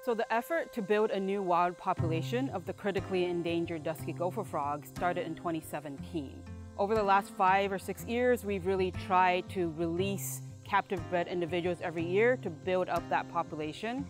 So the effort to build a new wild population of the critically endangered dusky gopher frog started in 2017. Over the last 5 or 6 years, we've really tried to release captive bred individuals every year to build up that population.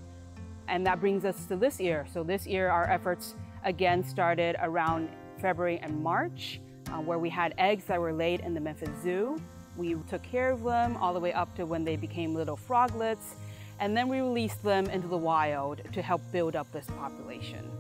And that brings us to this year. So this year, our efforts again started around February and March, where we had eggs that were laid in the Memphis Zoo. We took care of them all the way up to when they became little froglets. And then we released them into the wild to help build up this population.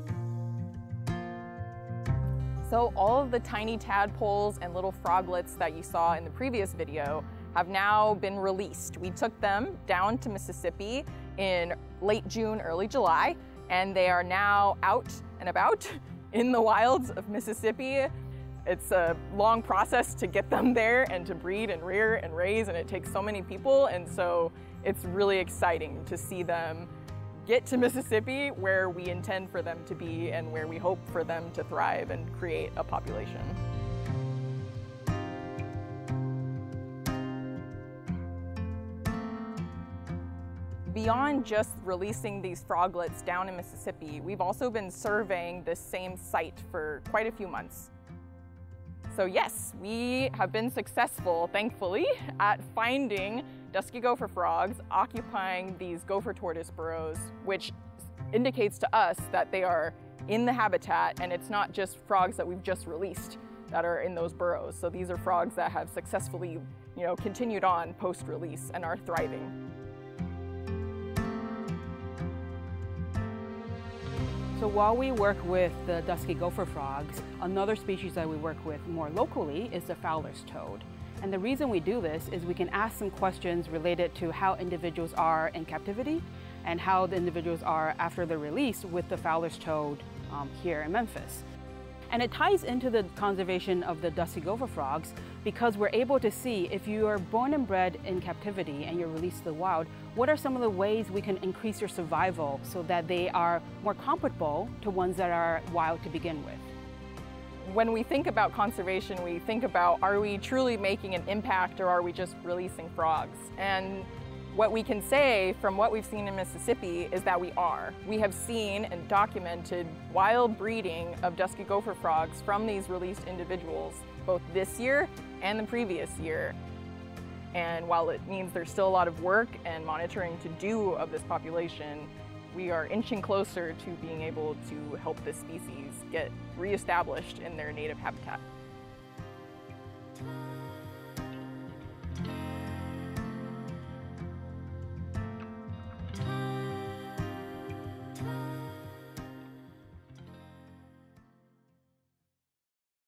So all of the tiny tadpoles and little froglets that you saw in the previous video have now been released. We took them down to Mississippi in late June, early July, and they are now out and about in the wilds of Mississippi. It's a long process to get them there and to breed and rear and raise, and it takes so many people, and so it's really exciting to see them get to Mississippi where we intend for them to be and where we hope for them to thrive and create a population. Beyond just releasing these froglets down in Mississippi, we've also been surveying this same site for quite a few months. So yes, we have been successful, thankfully, at finding dusky gopher frogs occupying these gopher tortoise burrows, which indicates to us that they are in the habitat, and it's not just frogs that we've just released that are in those burrows. So these are frogs that have successfully, continued on post-release and are thriving. So while we work with the dusky gopher frogs, another species that we work with more locally is the Fowler's toad. And the reason we do this is we can ask some questions related to how individuals are in captivity and how the individuals are after they're released with the Fowler's toad here in Memphis. And it ties into the conservation of the dusky gopher frogs because we're able to see if you are born and bred in captivity and you're released to the wild, what are some of the ways we can increase your survival so that they are more comparable to ones that are wild to begin with? When we think about conservation, we think about, are we truly making an impact or are we just releasing frogs? And what we can say from what we've seen in Mississippi is that we are. We have seen and documented wild breeding of dusky gopher frogs from these released individuals, both this year and the previous year. And while it means there's still a lot of work and monitoring to do of this population, we are inching closer to being able to help this species get reestablished in their native habitat.